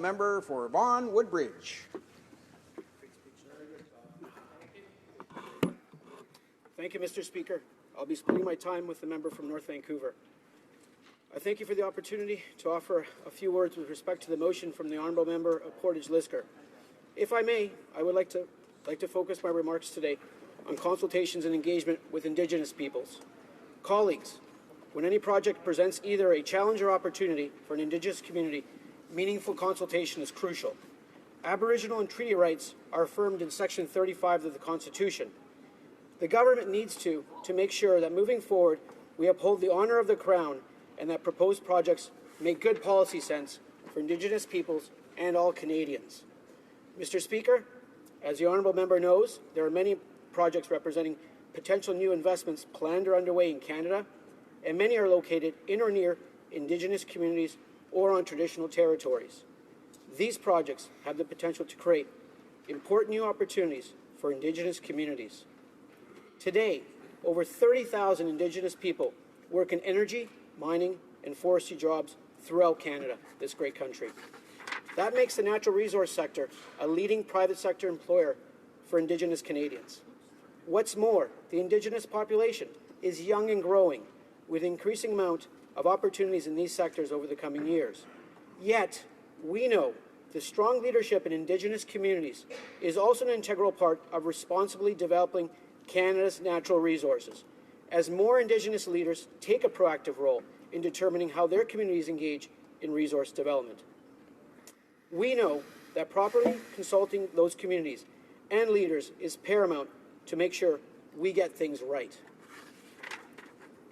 member for Vaughan Woodbridge. Thank you, Mr. Speaker. I'll be splitting my time with the member from North Vancouver. I thank you for the opportunity to offer a few words with respect to the motion from the Honourable Member of Portage-Lisker. If I may, I would like to focus my remarks today on consultations and engagement with Indigenous peoples. Colleagues, when any project presents either a challenge or opportunity for an Indigenous community, meaningful consultation is crucial. Aboriginal and treaty rights are affirmed in Section 35 of the Constitution. The government needs to make sure that moving forward, we uphold the honour of the Crown and that proposed projects make good policy sense for Indigenous peoples and all Canadians. Mr. Speaker, as the Honourable Member knows, there are many projects representing potential new investments planned or underway in Canada, and many are located in or near Indigenous communities or on traditional territories. These projects have the potential to create important new opportunities for Indigenous communities. Today, over 30,000 Indigenous people work in energy, mining, and forestry jobs throughout Canada, this great country. That makes the natural resource sector a leading private sector employer for Indigenous Canadians. What's more, the Indigenous population is young and growing, with an increasing amount of opportunities in these sectors over the coming years. Yet, we know the strong leadership in Indigenous communities is also an integral part of responsibly developing Canada's natural resources, as more Indigenous leaders take a proactive role in determining how their communities engage in resource development. We know that properly consulting those communities and leaders is paramount to make sure we get things right.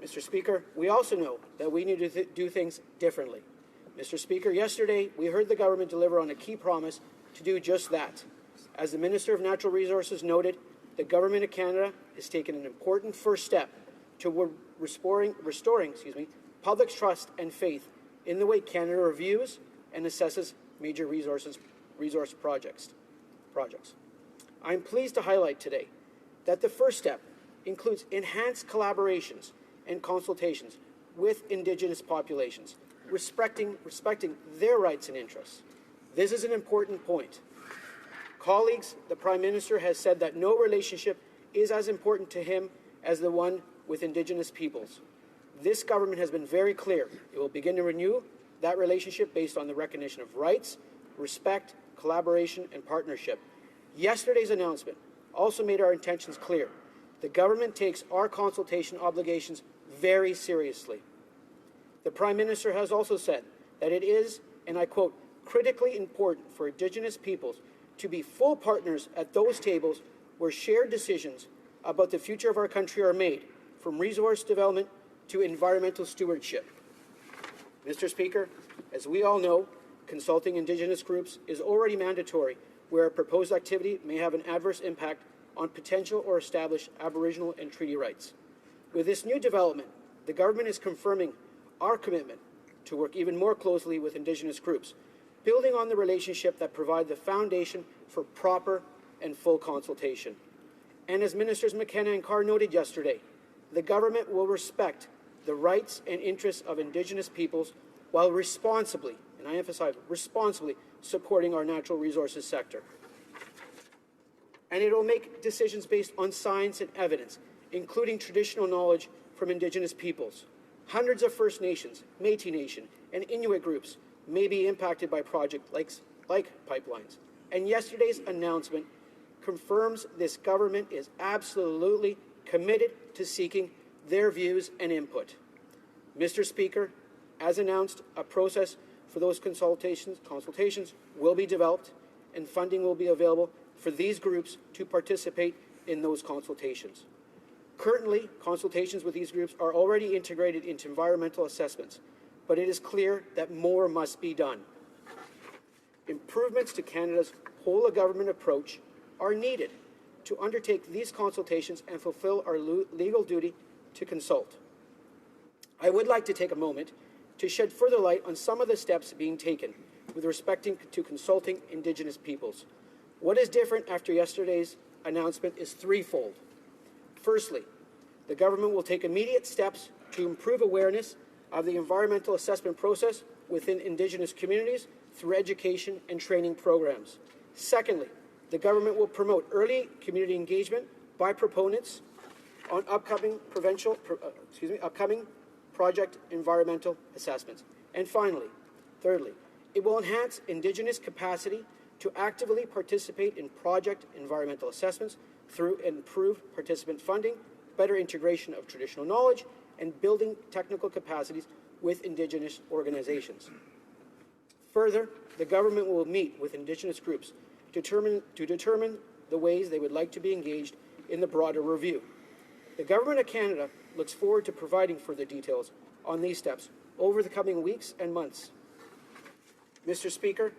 Mr. Speaker, we also know that we need to do things differently. Mr. Speaker, yesterday we heard the government deliver on a key promise to do just that. As the Minister of Natural Resources noted, the Government of Canada has taken an important first step toward restoring public's trust and faith in the way Canada reviews and assesses major resource projects. I am pleased to highlight today that the first step includes enhanced collaborations and consultations with Indigenous populations, respecting their rights and interests. This is an important point. Colleagues, the Prime Minister has said that no relationship is as important to him as the one with Indigenous peoples. This government has been very clear. It will begin to renew that relationship based on the recognition of rights, respect, collaboration, and partnership. Yesterday's announcement also made our intentions clear. The government takes our consultation obligations very seriously. The Prime Minister has also said that it is, and I quote, critically important for Indigenous peoples to be full partners at those tables where shared decisions about the future of our country are made, from resource development to environmental stewardship. Mr. Speaker, as we all know, consulting Indigenous groups is already mandatory where a proposed activity may have an adverse impact on potential or established Aboriginal and treaty rights. With this new development, the government is confirming our commitment to work even more closely with Indigenous groups, building on the relationship that provide the foundation for proper and full consultation. And as Ministers McKenna and Carr noted yesterday, the government will respect the rights and interests of Indigenous peoples while responsibly, and I emphasize responsibly, supporting our natural resources sector. And it will make decisions based on science and evidence, including traditional knowledge from Indigenous peoples. Hundreds of First Nations, Métis Nation, and Inuit groups may be impacted by projects like pipelines. And yesterday's announcement confirms this government is absolutely committed to seeking their views and input. Mr. Speaker, as announced, a process for those consultations will be developed and funding will be available for these groups to participate in those consultations. Currently, consultations with these groups are already integrated into environmental assessments, but it is clear that more must be done. Improvements to Canada's whole-of-government approach are needed to undertake these consultations and fulfill our legal duty to consult. I would like to take a moment to shed further light on some of the steps being taken with respect to consulting Indigenous peoples. What is different after yesterday's announcement is threefold. Firstly, the government will take immediate steps to improve awareness of the environmental assessment process within Indigenous communities through education and training programs. Secondly, the government will promote early community engagement by proponents on upcoming project environmental assessments. And finally, thirdly, it will enhance Indigenous capacity to actively participate in project environmental assessments through improved participant funding, better integration of traditional knowledge, and building technical capacities with Indigenous organizations. Further, the government will meet with Indigenous groups to determine the ways they would like to be engaged in the broader review. The Government of Canada looks forward to providing further details on these steps over the coming weeks and months. Mr. Speaker,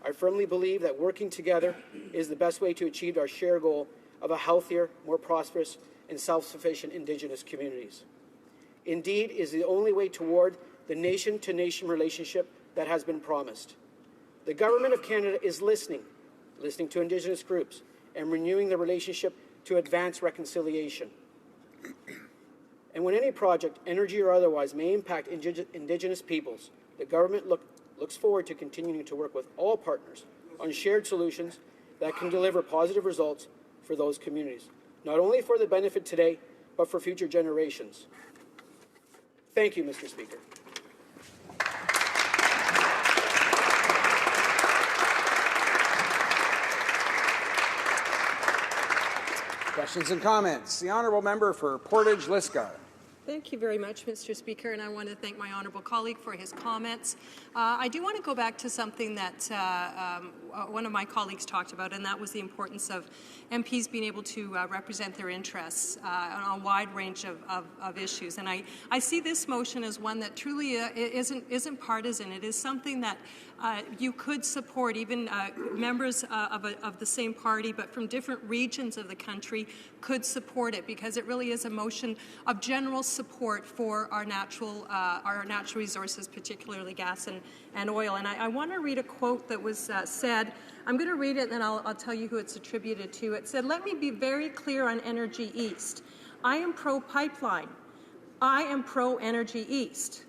I firmly believe that working together is the best way to achieve our shared goal of a healthier, more prosperous, and self-sufficient Indigenous communities. Indeed, is the only way toward the nation-to-nation relationship that has been promised. The Government of Canada is listening to Indigenous groups, and renewing the relationship to advance reconciliation. And when any project, energy or otherwise, may impact Indigenous peoples, the government looks forward to continuing to work with all partners on shared solutions that can deliver positive results for those communities, not only for the benefit today, but for future generations. Thank you, Mr. Speaker. Questions and comments. The honourable member for Portage Lisgar. Thank you very much, Mr. Speaker, and I want to thank my honourable colleague for his comments. I do want to go back to something that one of my colleagues talked about, and that was the importance of MPs being able to represent their interests on a wide range of issues. And I see this motion as one that truly isn't partisan. It is something that you could support, even members of the same party, but from different regions of the country could support it, because it really is a motion of general support for our natural resources, particularly gas and oil. And I want to read a quote that was said. I'm going to read it, and then I'll tell you who it's attributed to. It said, "Let me be very clear on Energy East. I am pro-pipeline. I am pro-Energy East.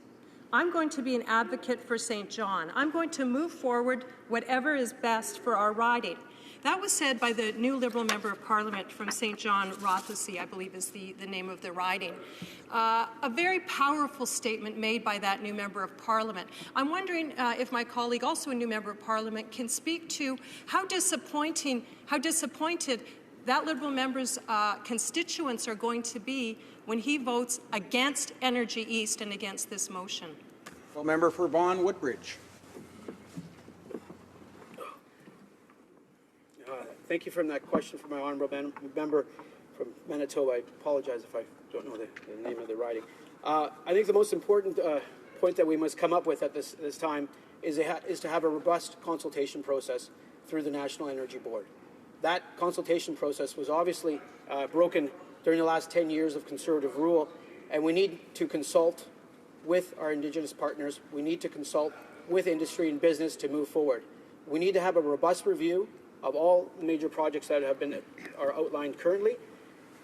I'm going to be an advocate for St. John. I'm going to move forward whatever is best for our riding." That was said by the new Liberal Member of Parliament from St. John, Rothesay, I believe is the name of the riding. A very powerful statement made by that new Member of Parliament. I'm wondering if my colleague, also a new Member of Parliament, can speak to how disappointed that Liberal Member's constituents are going to be when he votes against Energy East and against this motion. The member for Vaughan Woodbridge. Thank you for that question from my honourable member from Manitoba. I apologize if I don't know the name of the riding. I think the most important point that we must come up with at this time is to have a robust consultation process through the National Energy Board. That consultation process was obviously broken during the last 10 years of Conservative rule, and we need to consult with our Indigenous partners. We need to consult with industry and business to move forward. We need to have a robust review of all the major projects that are outlined currently,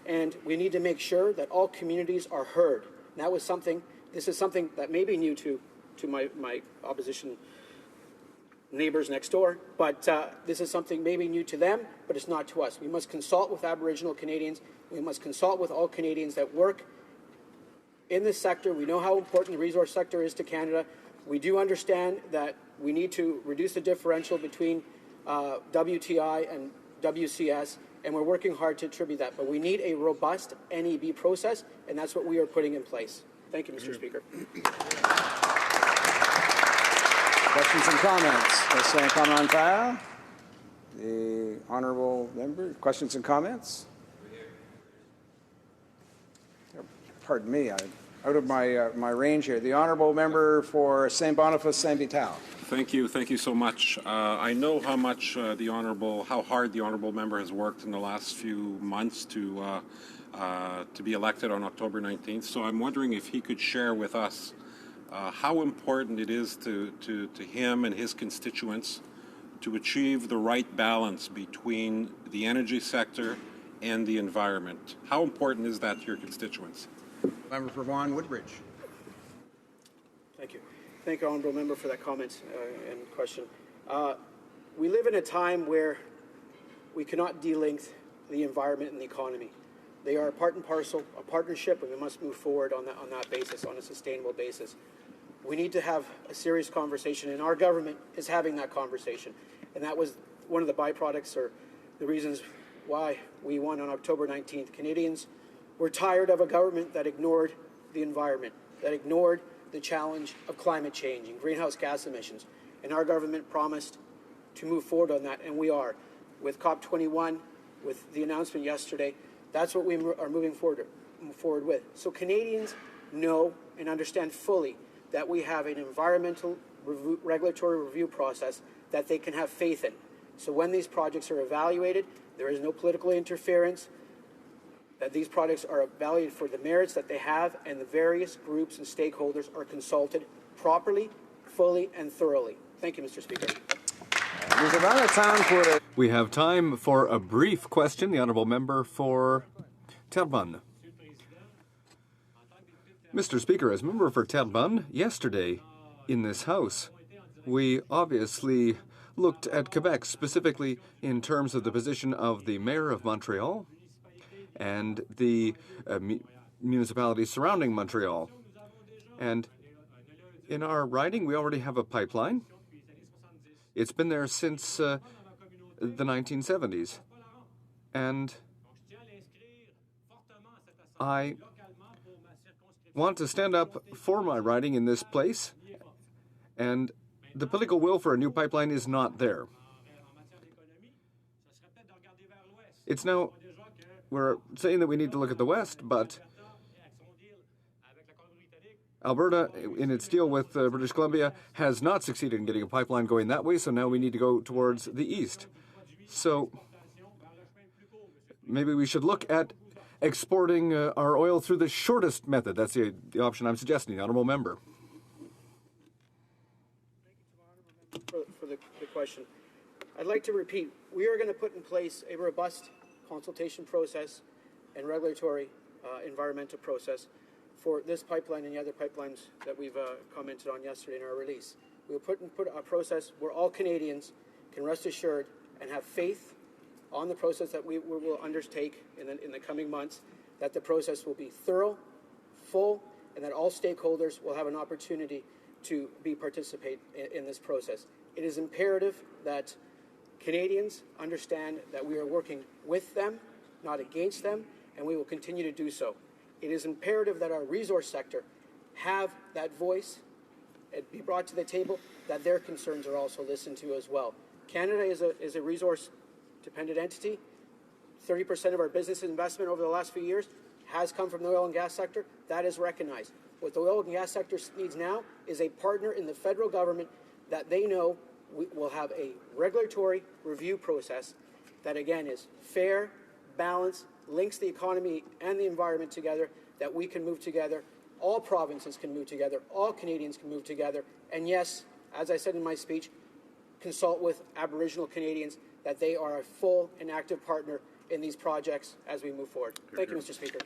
and we need to make sure that all communities are heard. And this is something that may be new to my opposition neighbours next door, but this is something maybe new to them, but it's not to us. We must consult with Aboriginal Canadians. We must consult with all Canadians that work in this sector. We know how important the resource sector is to Canada. We do understand that we need to reduce the differential between WTI and WCS, and we're working hard to attribute that. But we need a robust NEB process, and that's what we are putting in place. Thank you, Mr. Speaker. Questions and comments. The honourable member. Questions and comments. Pardon me, I'm out of my range here. The honourable member for St. Boniface, St. Vital. Thank you so much. I know how much how hard the honourable member has worked in the last few months to be elected on October 19th. So I'm wondering if he could share with us how important it is to him and his constituents to achieve the right balance between the energy sector and the environment. How important is that to your constituents? Member for Vaughan Woodbridge. Thank you. Thank you, honourable member, for that comment and question. We live in a time where we cannot delink the environment and the economy. They are part and parcel, a partnership, and we must move forward on that basis, on a sustainable basis. We need to have a serious conversation, and our government is having that conversation. And that was one of the byproducts or the reasons why we won on October 19th. Canadians were tired of a government that ignored the environment, that ignored the challenge of climate change and greenhouse gas emissions. And our government promised to move forward on that, and we are. With COP21, with the announcement yesterday, that's what we are moving forward with. So Canadians know and understand fully that we have an environmental regulatory review process that they can have faith in. So when these projects are evaluated, there is no political interference, that these projects are evaluated for the merits that they have, and the various groups and stakeholders are consulted properly, fully, and thoroughly. Thank you, Mr. Speaker. There's about a time for it. We have time for a brief question. The honourable member for Terrebonne. Mr. Speaker, as member for Terrebonne, yesterday in this House, we obviously looked at Quebec, specifically in terms of the position of the Mayor of Montreal and the municipalities surrounding Montreal. And in our riding, we already have a pipeline. It's been there since the 1970s. And I want to stand up for my riding in this place, and the political will for a new pipeline is not there. It's now, we're saying that we need to look at the West, but Alberta, in its deal with British Columbia, has not succeeded in getting a pipeline going that way, so now we need to go towards the east. So maybe we should look at exporting our oil through the shortest method. That's the option I'm suggesting, the honourable member. For the question. I'd like to repeat, we are going to put in place a robust consultation process and regulatory environmental process for this pipeline and the other pipelines that we've commented on yesterday in our release. We will put a process where all Canadians can rest assured and have faith on the process that we will undertake in the coming months, that the process will be thorough, full, and that all stakeholders will have an opportunity to participate in this process. It is imperative that Canadians understand that we are working with them, not against them, and we will continue to do so. It is imperative that our resource sector have that voice and be brought to the table, that their concerns are also listened to as well. Canada is a resource-dependent entity. 30% of our business investment over the last few years has come from the oil and gas sector. That is recognized. What the oil and gas sector needs now is a partner in the federal government that they know will have a regulatory review process that, again, is fair, balanced, links the economy and the environment together, that we can move together, all provinces can move together, all Canadians can move together, and yes, as I said in my speech, consult with Aboriginal Canadians, that they are a full and active partner in these projects as we move forward. Thank you, Mr. Speaker.